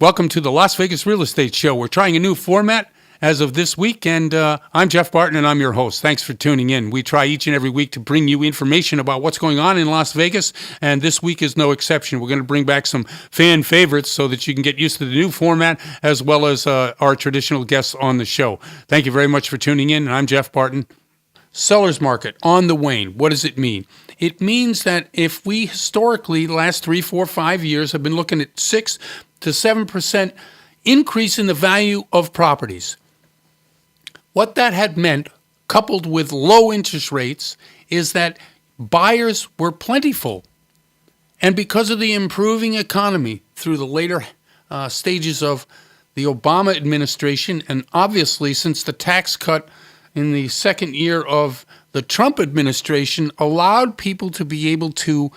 Welcome to the Las Vegas Real Estate Show. We're trying a new format as of this week, and I'm Jeff Barton, and I'm your host. Thanks for tuning in. We try each and every week to bring you information about what's going on in Las Vegas, and this week is no exception. We're going to bring back some fan favorites so that you can get used to the new format, as well as our traditional guests on the show. Thank you very much for tuning in, and I'm Jeff Barton. Seller's market on the wane. What does it mean? It means that if we historically, the last 3, 4, 5 years, have been looking at 6 to 7% increase in the value of properties, what that had meant, coupled with low interest rates, is that buyers were plentiful. And because of the improving economy through the later stages of the Obama administration, and obviously since the tax cut in the second year of the Trump administration, allowed people to be able to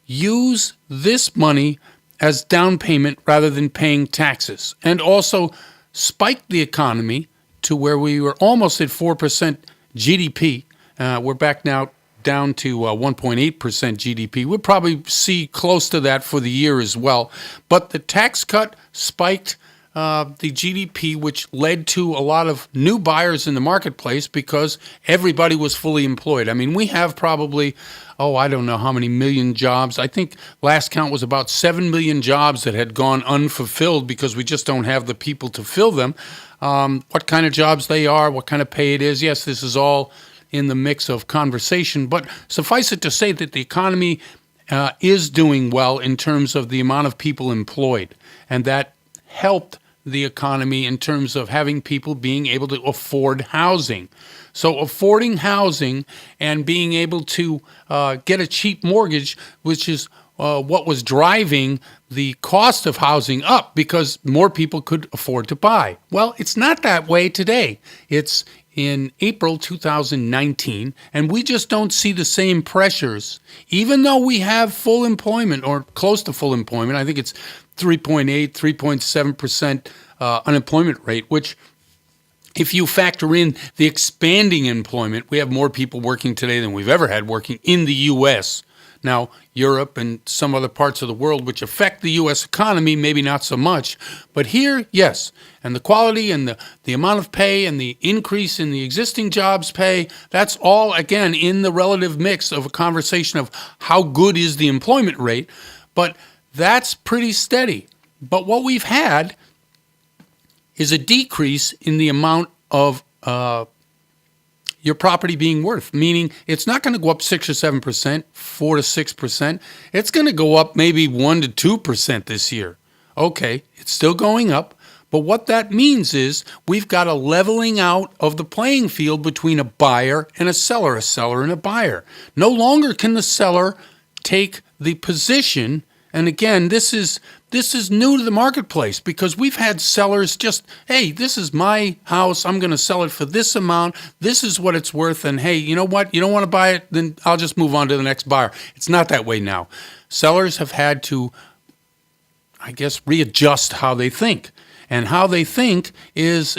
use this money as down payment rather than paying taxes, and also spiked the economy to where we were almost at 4% GDP. We're back now down to 1.8% GDP. We'll probably see close to that for the year as well. But the tax cut spiked the GDP, which led to a lot of new buyers in the marketplace because everybody was fully employed. I mean, we have probably, I don't know how many million jobs. I think last count was about 7 million jobs that had gone unfulfilled because we just don't have the people to fill them. What kind of jobs they are, what kind of pay it is. Yes, this is all in the mix of conversation, but suffice it to say that the economy is doing well in terms of the amount of people employed, and that helped the economy in terms of having people being able to afford housing. So affording housing and being able to get a cheap mortgage, which is what was driving the cost of housing up because more people could afford to buy. Well, it's not that way today. It's in April 2019, and we just don't see the same pressures, even though we have full employment or close to full employment. I think it's 3.8, 3.7% unemployment rate, which if you factor in the expanding employment, we have more people working today than we've ever had working in the U.S. Now, Europe and some other parts of the world which affect the U.S. economy, maybe not so much. But here, yes. And the quality and the amount of pay and the increase in the existing jobs pay, that's all, again, in the relative mix of a conversation of how good is the employment rate. But that's pretty steady. But what we've had is a decrease in the amount of your property being worth, meaning it's not going to go up 6 or 7%, 4 to 6%. It's going to go up maybe 1 to 2% this year. Okay, it's still going up, but what that means is we've got a leveling out of the playing field between a buyer and a seller and a buyer. No longer can the seller take the position. And again, this is new to the marketplace because we've had sellers just, hey, this is my house. I'm going to sell it for this amount. This is what it's worth. And hey, you know what? You don't want to buy it? Then I'll just move on to the next buyer. It's not that way now. Sellers have had to, I guess, readjust how they think. And how they think is,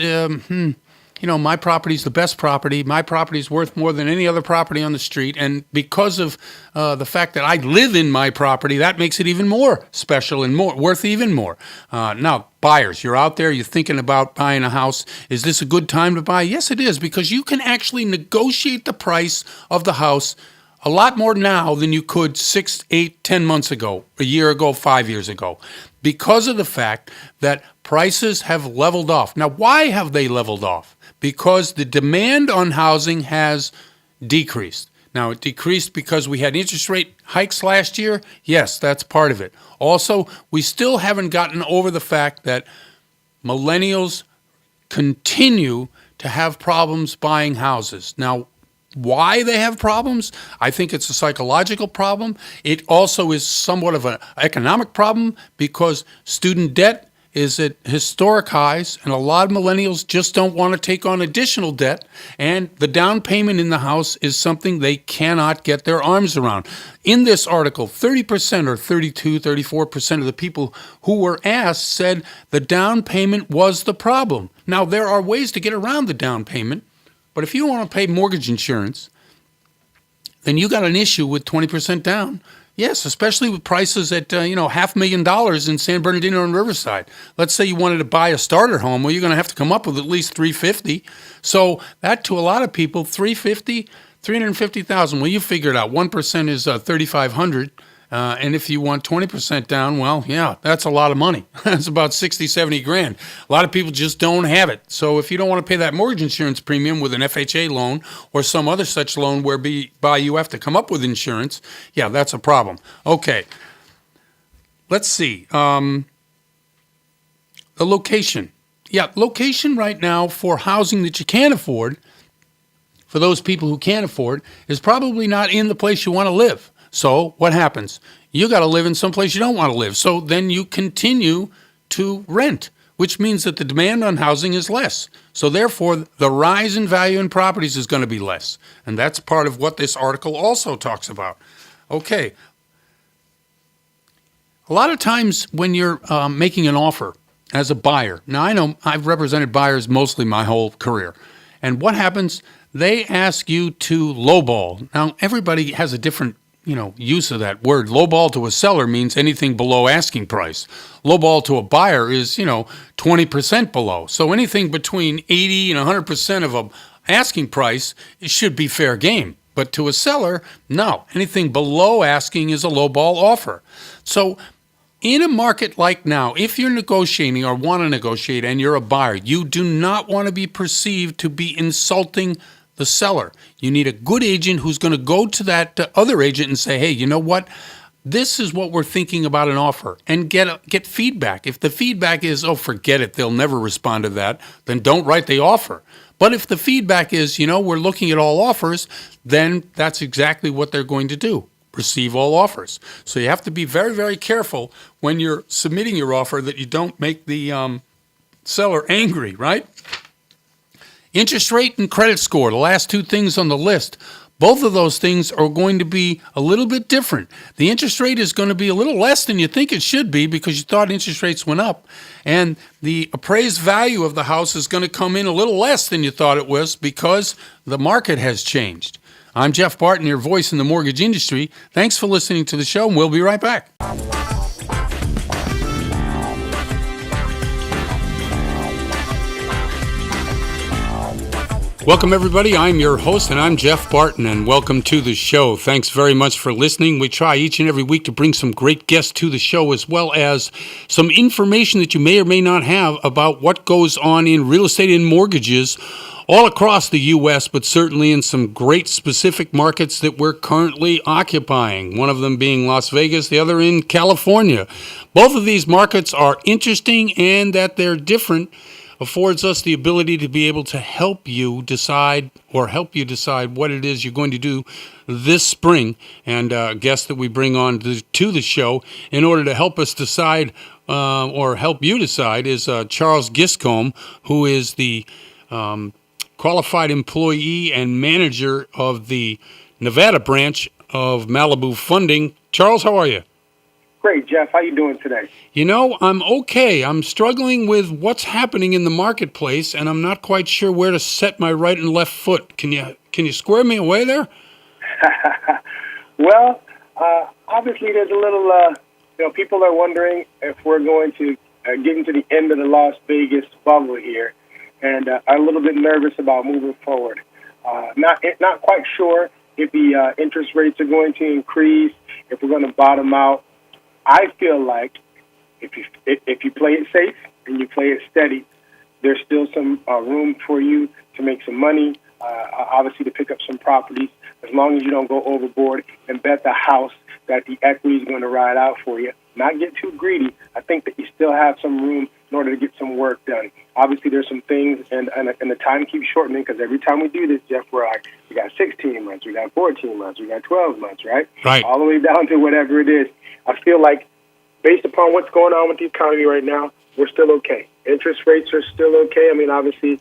my property's the best property. My property's worth more than any other property on the street. And because of the fact that I live in my property, that makes it even more special and more worth even more. Now, buyers, you're out there, you're thinking about buying a house. Is this a good time to buy? Yes, it is, because you can actually negotiate the price of the house a lot more now than you could 6, 8, 10 months ago, a year ago, 5 years ago, because of the fact that prices have leveled off. Now, why have they leveled off? Because the demand on housing has decreased. Now, it decreased because we had interest rate hikes last year. Yes, that's part of it. Also, we still haven't gotten over the fact that millennials continue to have problems buying houses. Now, why they have problems? I think it's a psychological problem. It also is somewhat of an economic problem because student debt is at historic highs, and a lot of millennials just don't want to take on additional debt, and the down payment in the house is something they cannot get their arms around. In this article, 30% or 32, 34% of the people who were asked said the down payment was the problem. Now, there are ways to get around the down payment, but if you want to pay mortgage insurance, then you got an issue with 20% down. Yes, especially with prices at $500,000 in San Bernardino and Riverside. Let's say you wanted to buy a starter home, well, you're going to have to come up with at least 350. So that, to a lot of people, 350,000. Well, you figure it out. 1% is 3,500. And if you want 20% down, well, yeah, that's a lot of money. That's about 60, 70 grand. A lot of people just don't have it. So if you don't want to pay that mortgage insurance premium with an FHA loan or some other such loan whereby you have to come up with insurance, yeah, that's a problem. Okay, let's see. The location. Yeah, location right now for housing that you can't afford, for those people who can't afford, is probably not in the place you want to live. So what happens? You got to live in some place you don't want to live. So then you continue to rent, which means that the demand on housing is less. So therefore, the rise in value in properties is going to be less. And that's part of what this article also talks about. Okay. A lot of times when you're making an offer as a buyer, now I know I've represented buyers mostly my whole career. And what happens? They ask you to lowball. Now, everybody has a different use of that word. Lowball to a seller means anything below asking price. Lowball to a buyer is, 20% below. So anything between 80 and 100% of a asking price, it should be fair game. But to a seller, no. Anything below asking is a lowball offer. So in a market like now, if you're negotiating or want to negotiate and you're a buyer, you do not want to be perceived to be insulting the seller. You need a good agent who's going to go to that other agent and say, hey, you know what? This is what we're thinking about an offer, and get feedback. If the feedback is, oh, forget it, they'll never respond to that, then don't write the offer. But if the feedback is, we're looking at all offers, then that's exactly what they're going to do, receive all offers. So you have to be very, very careful when you're submitting your offer that you don't make the seller angry, right? Interest rate and credit score, the last two things on the list. Both of those things are going to be a little bit different. The interest rate is going to be a little less than you think it should be because you thought interest rates went up. And the appraised value of the house is going to come in a little less than you thought it was because the market has changed. I'm Jeff Barton, your voice in the mortgage industry. Thanks for listening to the show, and we'll be right back. Welcome, everybody. I'm your host, and I'm Jeff Barton, and welcome to the show. Thanks very much for listening. We try each and every week to bring some great guests to the show, as well as some information that you may or may not have about what goes on in real estate and mortgages all across the U.S., but certainly in some great specific markets that we're currently occupying, one of them being Las Vegas, the other in California. Both of these markets are interesting, and that they're different affords us the ability to be able to help you decide what it is you're going to do this spring. And guests that we bring on to the show in order to help us decide or help you decide is Charles Giscombe, who is the qualified employee and manager of the Nevada branch of Malibu Funding. Charles, how are you? Great, Jeff. How you doing today? I'm okay. I'm struggling with what's happening in the marketplace, and I'm not quite sure where to set my right and left foot. Can you square me away there? Well, obviously there's a little, people are wondering if we're going to get into the end of the Las Vegas bubble here, and are a little bit nervous about moving forward. Not quite sure if the interest rates are going to increase, if we're going to bottom out. I feel like if you play it safe and you play it steady, there's still some room for you to make some money, obviously to pick up some properties, as long as you don't go overboard and bet the house that the equity is going to ride out for you. Not get too greedy. I think that you still have some room in order to get some work done. Obviously, there's some things, and the time keeps shortening because every time we do this, Jeff, we're like, we got 16 months, we got 14 months, we got 12 months, right? Right. All the way down to whatever it is. I feel like based upon what's going on with the economy right now, we're still okay. Interest rates are still okay. I mean, obviously,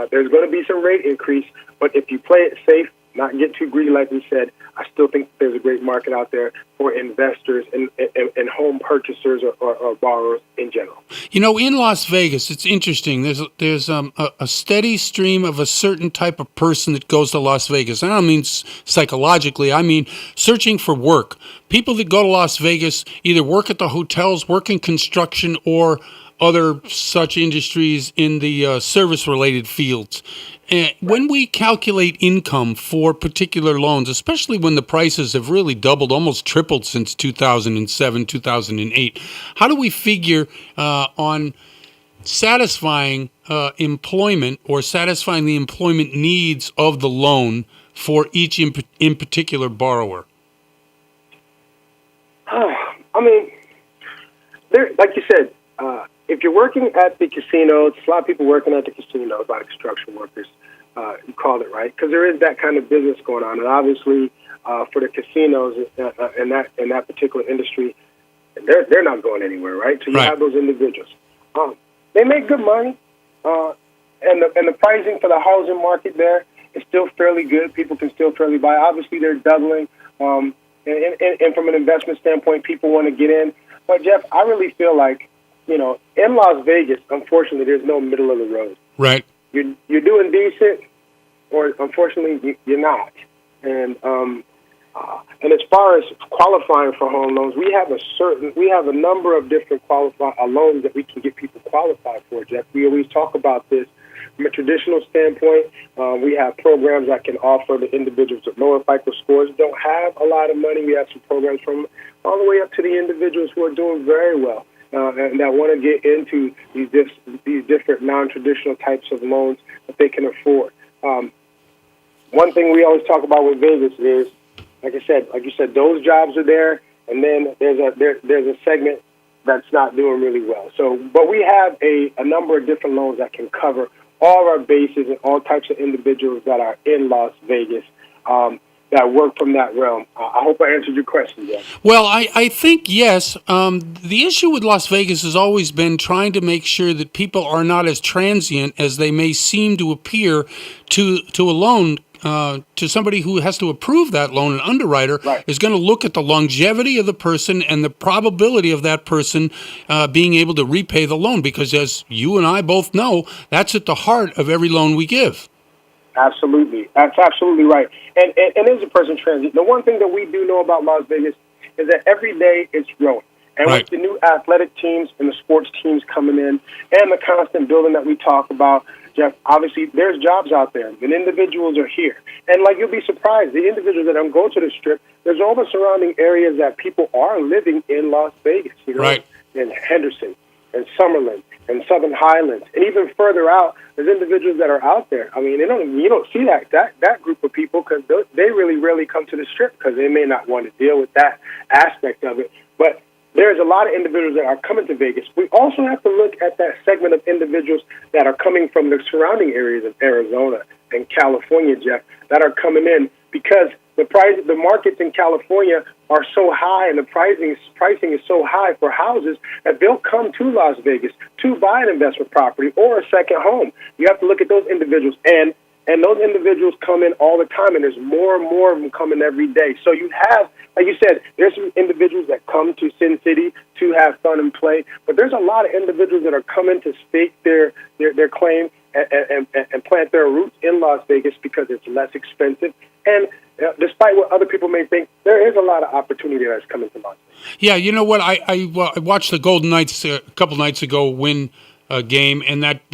there's going to be some rate increase, but if you play it safe, not get too greedy, like we said, I still think there's a great market out there for investors and home purchasers or borrowers in general. You know, in Las Vegas, it's interesting. There's a steady stream of a certain type of person that goes to Las Vegas. I don't mean psychologically. I mean searching for work. People that go to Las Vegas either work at the hotels, work in construction, or other such industries in the service-related fields. And when we calculate income for particular loans, especially when the prices have really doubled, almost tripled since 2007, 2008, how do we figure on satisfying employment or satisfying the employment needs of the loan for each in particular borrower? I mean, like you said, if you're working at the casino, it's a lot of people working at the casino, a lot of construction workers, you called it right, because there is that kind of business going on. And obviously, for the casinos in that particular industry, they're not going anywhere, right? So you have those individuals. They make good money, and the pricing for the housing market there is still fairly good. People can still fairly buy. Obviously, they're doubling, and from an investment standpoint, people want to get in. But Jeff, I really feel like, you know, in Las Vegas, unfortunately, there's no middle of the road. Right. You're doing decent, or unfortunately, you're not. And as far as qualifying for home loans, we have a number of different loans that we can get people qualified for, Jeff. We always talk about this from a traditional standpoint. We have programs that can offer the individuals with lower FICO scores don't have a lot of money. We have some programs from all the way up to the individuals who are doing very well. And that want to get into these different non-traditional types of loans that they can afford. One thing we always talk about with Vegas is, like you said, those jobs are there, and then there's a segment that's not doing really well. So, but we have a number of different loans that can cover all our bases and all types of individuals that are in Las Vegas. That work from that realm. I hope I answered your question, Jeff. Well, I think yes. The issue with Las Vegas has always been trying to make sure that people are not as transient as they may seem to appear to a loan. To somebody who has to approve that loan, an underwriter is going to look at the longevity of the person and the probability of that person being able to repay the loan, because as you and I both know, that's at the heart of every loan we give. Absolutely. That's absolutely right. And as a person transient, the one thing that we do know about Las Vegas is that every day it's growing. And with the new athletic teams and the sports teams coming in and the constant building that we talk about, Jeff, obviously there's jobs out there and individuals are here. And like, you'll be surprised, the individuals that don't go to the Strip, there's all the surrounding areas that people are living in Las Vegas, you know, in Henderson and Summerlin and Southern Highlands, and even further out, there's individuals that are out there. I mean, you don't see that group of people because they really rarely come to the Strip because they may not want to deal with that aspect of it. But there's a lot of individuals that are coming to Vegas. We also have to look at that segment of individuals that are coming from the surrounding areas of Arizona and California, Jeff, that are coming in because the markets in California are so high and the pricing is so high for houses that they'll come to Las Vegas to buy an investment property or a second home. You have to look at those individuals, and those individuals come in all the time, and there's more and more of them coming every day. So you have, like you said, there's some individuals that come to Sin City to have fun and play, but there's a lot of individuals that are coming to stake their claim and plant their roots in Las Vegas because it's less expensive. And despite what other people may think, there is a lot of opportunity that's coming to Las Vegas. Yeah, you know what? I watched the Golden Knights a couple nights ago win a game, and that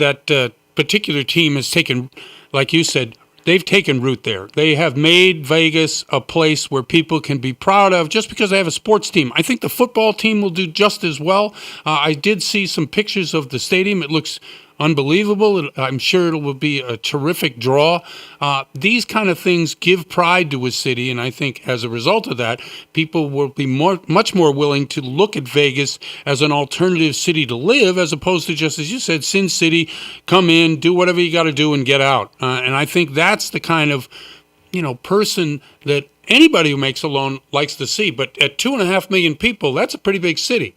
particular team has taken, like you said, they've taken root there. They have made Vegas a place where people can be proud of just because they have a sports team. I think the football team will do just as well. I did see some pictures of the stadium. It looks unbelievable. I'm sure it will be a terrific draw. These kind of things give pride to a city, and I think as a result of that, people will be much more willing to look at Vegas as an alternative city to live, as opposed to just, as you said, Sin City, come in, do whatever you got to do, and get out. And I think that's the kind of person that anybody who makes a loan likes to see. But at 2.5 million people, that's a pretty big city.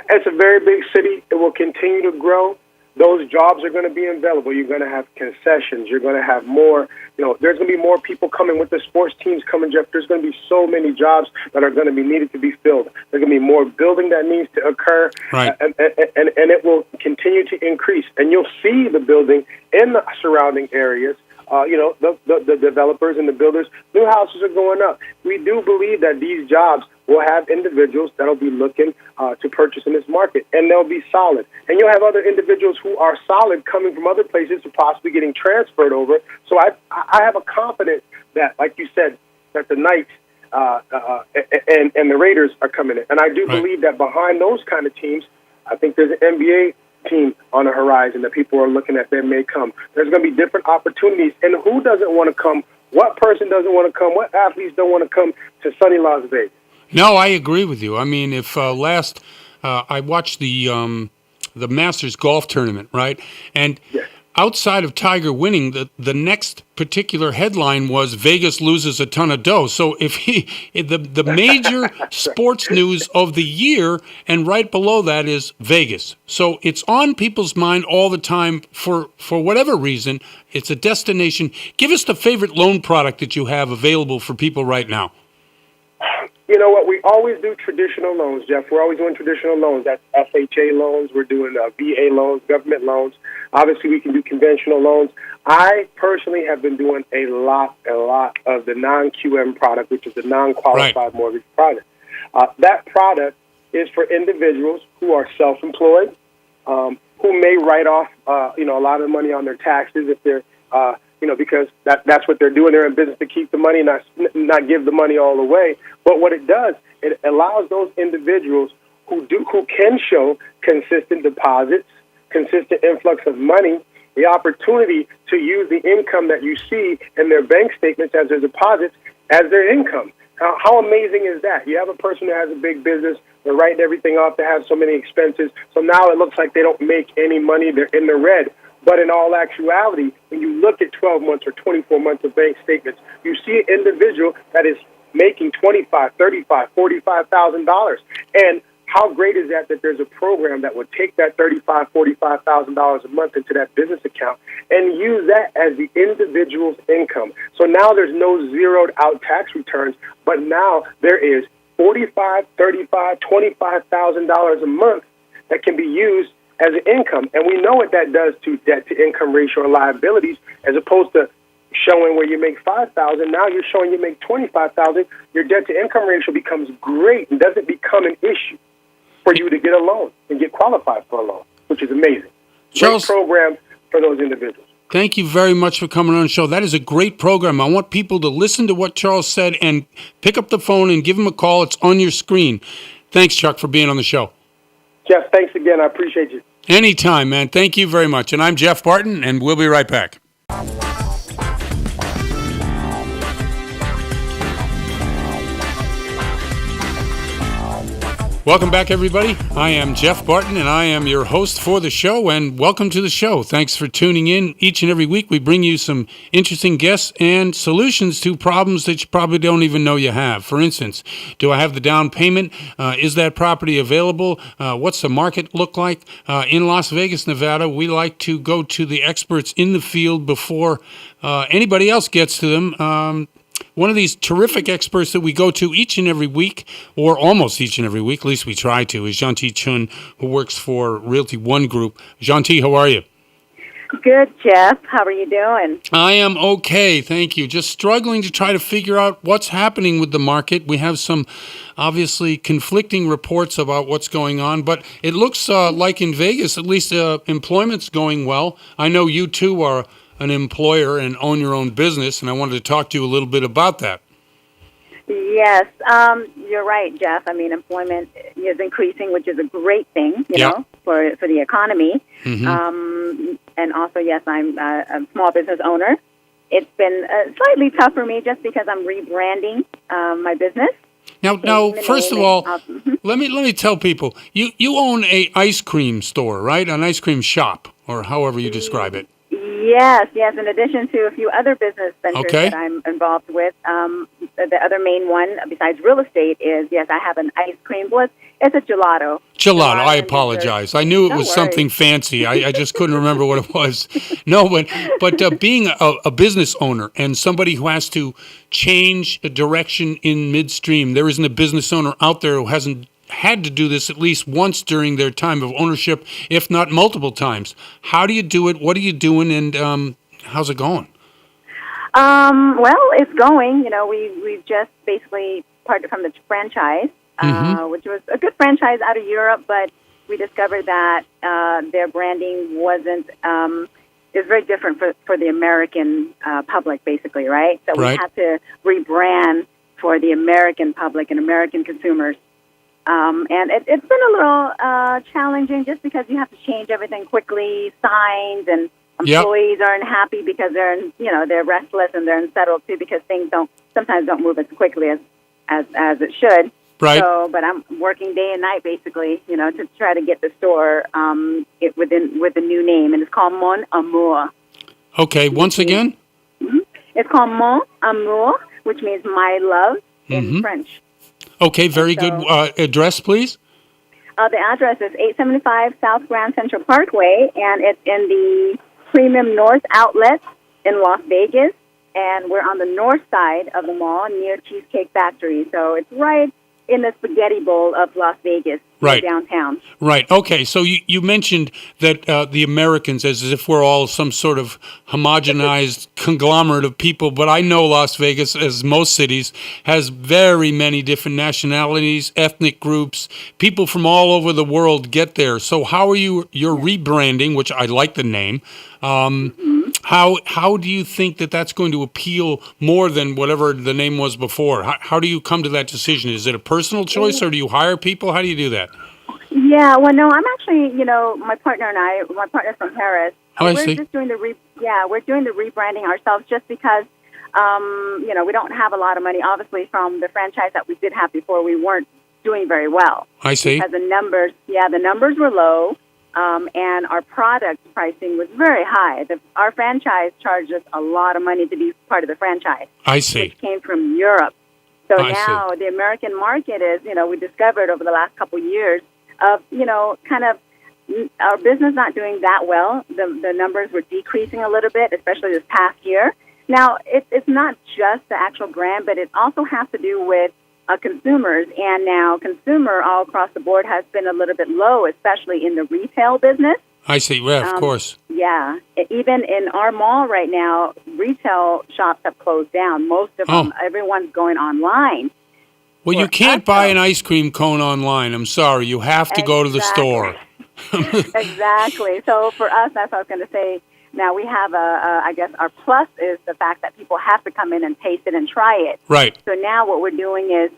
It's a very big city. It will continue to grow. those jobs are going to be available. You're going to have concessions. You're going to have more, there's going to be more people coming with the sports teams coming, Jeff. There's going to be so many jobs that are going to be needed to be filled. There's going to be more building that needs to occur, right. and it will continue to increase. And you'll see the building in the surrounding areas. The developers and the builders, new houses are going up. We do believe that these jobs will have individuals that will be looking to purchase in this market, and they'll be solid. And you'll have other individuals who are solid coming from other places to possibly getting transferred over. So I have a confidence that, like you said, that the Knights and the Raiders are coming in. And I do believe that behind those kind of teams, I think there's an NBA team on the horizon that people are looking at that may come. There's going to be different opportunities. And who doesn't want to come? What person doesn't want to come? What athletes don't want to come to sunny Las Vegas? No, I agree with you. I mean, if I watched the Masters golf tournament, right? And outside of Tiger winning, the next particular headline was Vegas loses a ton of dough. So if the major sports news of the year, and right below that is Vegas. So it's on people's mind all the time for whatever reason. It's a destination. Give us the favorite loan product that you have available for people right now. You know what? We always do traditional loans, Jeff. We're always doing traditional loans. That's FHA loans. We're doing VA loans, government loans. Obviously, we can do conventional loans. I personally have been doing a lot of the non-QM product, which is the non-qualified mortgage product. That product is for individuals who are self-employed, who may write off, a lot of money on their taxes if they're because that's what they're doing. They're in business to keep the money, not give the money all away. But what it does, it allows those individuals who can show consistent deposits, consistent influx of money, the opportunity to use the income that you see in their bank statements as their deposits as their income. How amazing is that? You have a person who has a big business, they're writing everything off, they have so many expenses, so now it looks like they don't make any money, they're in the red. But in all actuality, when you look at 12 months or 24 months of bank statements, you see an individual that is making $25,000, $35,000, $45,000. And how great is that there's a program that would take that $35,000, $45,000 a month into that business account and use that as the individual's income. So now there's no zeroed out tax returns, but now there is $45,000, $35,000, $25,000 a month that can be used as an income. And we know what that does to debt-to-income ratio or liabilities, as opposed to showing where you make $5,000. Now you're showing you make $25,000. Your debt-to-income ratio becomes great and doesn't become an issue for you to get a loan and get qualified for a loan, which is amazing. Charles, great program for those individuals. Thank you very much for coming on the show. That is a great program. I want people to listen to what Charles said and pick up the phone and give him a call. It's on your screen. Thanks, Chuck, for being on the show. Jeff, thanks again. I appreciate you. Anytime, man. Thank you very much. And I'm Jeff Barton, and we'll be right back. Welcome back, everybody. I am Jeff Barton, and I am your host for the show, and welcome to the show. Thanks for tuning in. Each and every week, we bring you some interesting guests and solutions to problems that you probably don't even know you have. For instance, do I have the down payment? Is that property available? What's the market look like? In Las Vegas, Nevada, we like to go to the experts in the field before anybody else gets to them. One of these terrific experts that we go to each and every week, or almost each and every week, at least we try to, is Janti Chun, who works for Realty One Group. Janti, how are you? Good, Jeff. How are you doing? I am okay, thank you. Just struggling to try to figure out what's happening with the market. We have some obviously conflicting reports about what's going on, but it looks like in Vegas, at least employment's going well. I know you too are an employer and own your own business, and I wanted to talk to you a little bit about that. Yes, you're right, Jeff. I mean, employment is increasing, which is a great thing, you know, for the economy. Mm-hmm. And also, yes, I'm a small business owner. It's been slightly tough for me just because I'm rebranding my business. Now, first of all, let me tell people, you own a ice cream store, right? An ice cream shop, or however you describe it. Yes. In addition to a few other business ventures that I'm involved with, the other main one besides real estate is, yes, I have an ice cream. Well, It's a gelato. Gelato. I and apologize. I knew it No was worries. something fancy. I just couldn't remember what it was. No, but being a business owner and somebody who has to change a direction in midstream, there isn't a business owner out there who hasn't had to do this at least once during their time of ownership, if not multiple times. How do you do it? What are you doing? And how's it going? Well, it's going. We've just basically parted from the franchise, which was a good franchise out of Europe, but we discovered that their branding wasn't is very different for the American public, basically, right? So we had to rebrand for the American public and American consumers. And it's been a little challenging just because you have to change everything quickly, signs, and employees aren't happy because they're restless and they're unsettled too because things sometimes don't move as quickly as it should. Right. So, but I'm working day and night basically, to try to get the store with the new name, and it's called Mon Amour. Okay. Once again. Mm-hmm. It's called Mon Amour, which means my love in French. Okay. Very good. Address, please. The address is 875 South Grand Central Parkway, and it's in the Premium North Outlet in Las Vegas, and we're on the north side of the mall near Cheesecake Factory. So it's right in the spaghetti bowl of Las Vegas, downtown. Right. Okay. So you mentioned that the Americans, as if we're all some sort of homogenized conglomerate of people, but I know Las Vegas, as most cities, has very many different nationalities, ethnic groups, people from all over the world get there. So how are you're rebranding, which I like the name. How do you think that's going to appeal more than whatever the name was before? How do you come to that decision? Is it a personal choice, or do you hire people? How do you do that? Yeah, well, no, I'm actually, my partner's from Paris. I we're see. just doing we're doing the rebranding ourselves just because, we don't have a lot of money. Obviously, from the franchise that we did have before, we weren't doing very well. I see. Because the numbers were low. And our product pricing was very high. Our franchise charged us a lot of money to be part of the franchise. I see. Which came from Europe. So I now see. the American market is, we discovered over the last couple of years of, kind of our business not doing that well. The numbers were decreasing a little bit, especially this past year. Now, it's not just the actual brand, but it also has to do with consumers, and now consumer all across the board has been a little bit low, especially in the retail business. I see. Yeah, of course. Yeah. Even in our mall right now, retail shops have closed down. Most of them, everyone's going online. Well, you can't buy an ice cream cone online. I'm sorry. You have to go to the store. Exactly. So for us, that's what I was going to say. Now we have I guess our plus is the fact that people have to come in and taste it and try it. Right. So now what we're doing is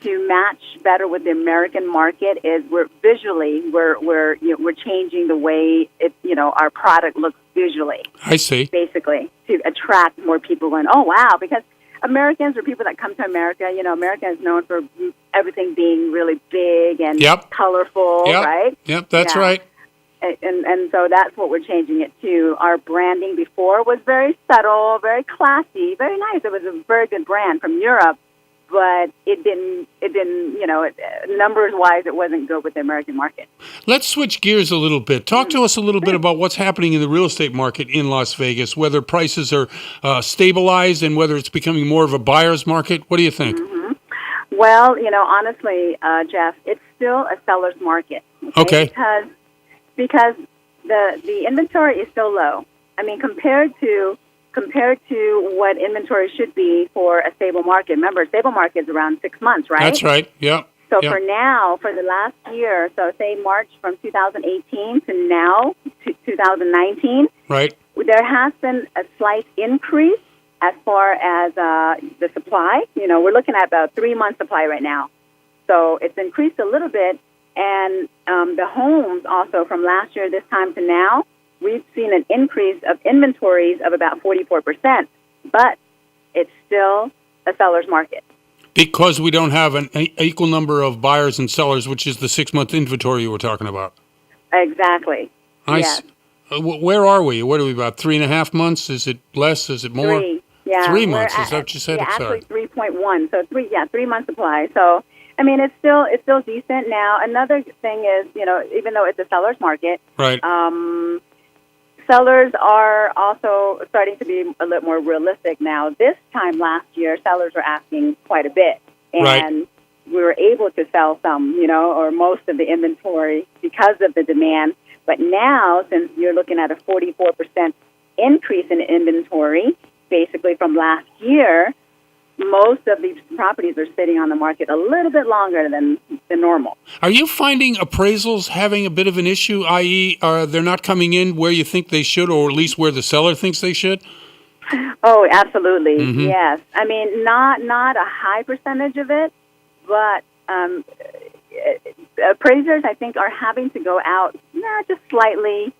to match better with the American market is we're changing the way our product looks visually. I see. Basically to attract more people going, oh wow, because Americans or people that come to America, America is known for everything being really big and colorful, right? Yep, that's right. And so that's what we're changing it to. Our branding before was very subtle, very classy, very nice. It was a very good brand from Europe, but it didn't, numbers-wise, it wasn't good with the American market. Let's switch gears a little bit. Talk to us a little bit about what's happening in the real estate market in Las Vegas, whether prices are stabilized and whether it's becoming more of a buyer's market. What do you think? Mm-hmm. Well, honestly, Jeff, it's still a seller's market. Okay. Because the inventory is so low. I mean, compared to what inventory should be for a stable market. Remember, a stable market is around 6 months, right? That's right. Yeah. So for the last year, so say March from 2018 to now, to 2019, right, there has been a slight increase as far as the supply. We're looking at about 3 months supply right now. So it's increased a little bit. And the homes also from last year, this time to now, we've seen an increase of inventories of about 44%, but it's still a seller's market. Because we don't have an equal number of buyers and sellers, which is the 6-month inventory you were talking about. Exactly. Yes. Where are we? What are we, about 3.5 months? Is it less? Is it more? 3. Yeah. 3 months. Is that what you said? Yeah, actually 3.1. So 3 months supply. So I mean, it's still decent now. Another thing is, even though it's a seller's market, Right. Sellers are also starting to be a little more realistic now. This time last year, sellers were asking quite a bit, and Right. we were able to sell some, or most of the inventory because of the demand. But now, since you're looking at a 44% increase in inventory, basically from last year, most of these properties are sitting on the market a little bit longer than normal. Are you finding appraisals having a bit of an issue, i.e., they're not coming in where you think they should, or at least where the seller thinks they should? Oh, absolutely. Mm-hmm. Yes. I mean, not a high percentage of it, but appraisers, I think, are having to go out just slightly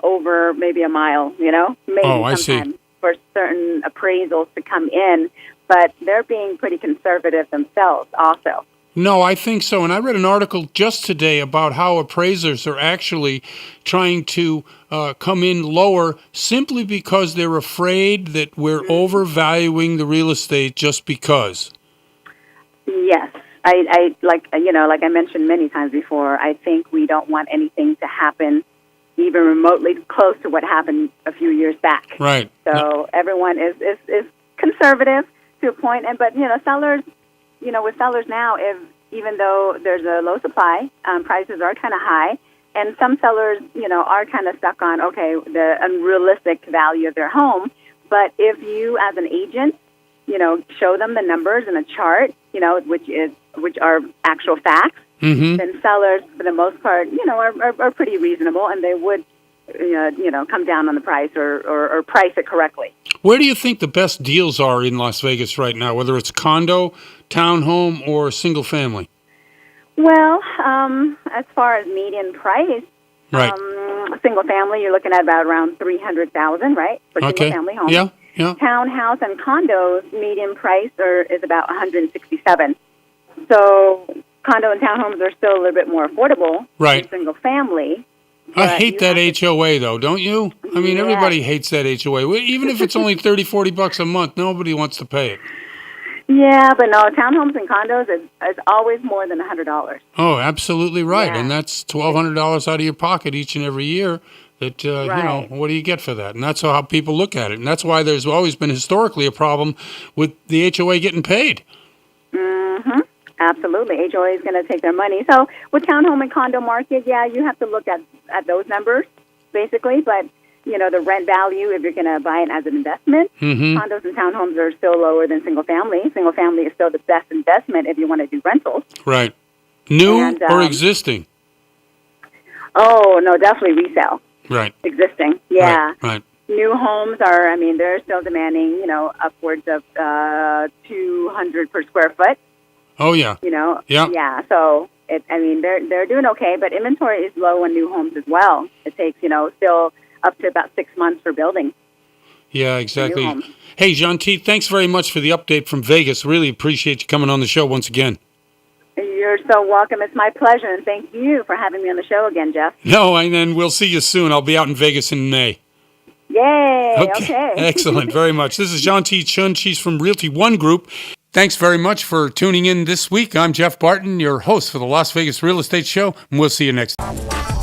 over maybe a mile, maybe Oh, I see. sometime for certain appraisals to come in, but they're being pretty conservative themselves also. No, I think so. And I read an article just today about how appraisers are actually trying to come in lower simply because they're afraid that we're overvaluing the real estate just because. Yes. I like I mentioned many times before, I think we don't want anything to happen even remotely close to what happened a few years back. Right. So everyone is conservative to a point, but sellers, with sellers now, even though there's a low supply, prices are kind of high, and some sellers, are kind of stuck on the unrealistic value of their home. But if you, as an agent, show them the numbers in a chart, which are actual facts, Mm-hmm. then sellers, for the most part, are pretty reasonable, and they would, come down on the price or price it correctly. Where do you think the best deals are in Las Vegas right now, whether it's condo, townhome, or single family? Well, as far as median price, Right. Single family, you're looking at about around $300,000, right, for single family homes. Yeah. Yeah. Townhouse and condos, median price is about $167,000. So condo and townhomes are still a little bit more affordable Right. than single family. I but hate you that have to- HOA, though, don't you? I mean, Yeah. everybody hates that HOA. Even if it's only $30-$40 a month, nobody wants to pay it. Yeah, but no, townhomes and condos is always more than $100. Oh, absolutely right. Yeah. And that's $1,200 out of your pocket each and every year. That, Right. what do you get for that? And that's how people look at it. And that's why there's always been historically a problem with the HOA getting paid. Mm-hmm. Absolutely. HOA is going to take their money. So with townhome and condo market, yeah, you have to look at those numbers, basically. But, the rent value, if you're going to buy it as an investment, Mm-hmm. condos and townhomes are still lower than single family. Single family is still the best investment if you want to do rentals. Right. New And, or existing? Oh, no, definitely resale. Right. Existing. Yeah. Right. New homes are, they're still demanding, upwards of $200 per square foot. Oh, yeah. Yeah. Yeah. So they're doing okay, but inventory is low on new homes as well. It takes, still up to about 6 months for building. Yeah, exactly. homes. Hey, Jean-T, thanks very much for the update from Vegas. Really appreciate you coming on the show once again. You're so welcome. It's my pleasure, and thank you for having me on the show again, Jeff. No, and we'll see you soon. I'll be out in Vegas in May. Yay! Okay. Excellent. Very much. This is Jean-T Chun. She's from Realty One Group. Thanks very much for tuning in this week. I'm Jeff Barton, your host for the Las Vegas Real Estate Show, and we'll see you next time.